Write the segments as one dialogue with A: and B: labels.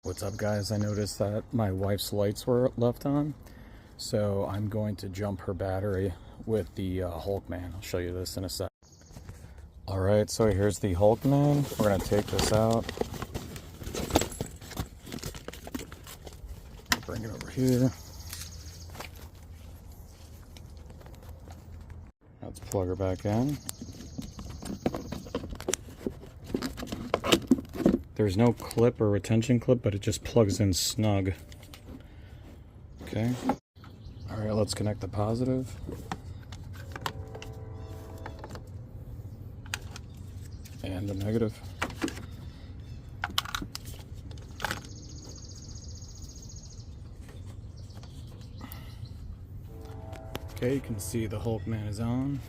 A: What's up, guys? I noticed that my wife's lights were left on, so I'm going to jump her battery with the Hulkman. I'll show you this in a sec. Alright, so here's the Hulkman. We're going to take this out. Bring it over here. Let's plug her back in. There's no clip or retention clip, but it just plugs in snug. Okay. Alright, let's connect the positive. And the negative. Okay, you can see the Hulkman is on.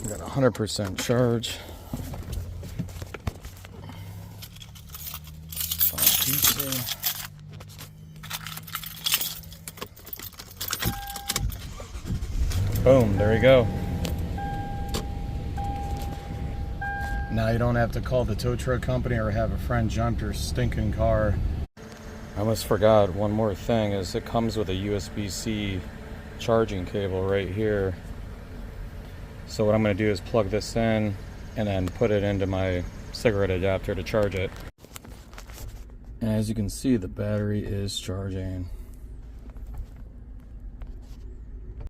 A: Got 100% charge. Boom, there you go. Now you don't have to call the tow truck company or have a friend jump your stinking car. I almost forgot one more thing, is it comes with a USB-C charging cable right here. So what I'm going to do is plug this in and then put it into my cigarette adapter to charge it. And as you can see, the battery is charging.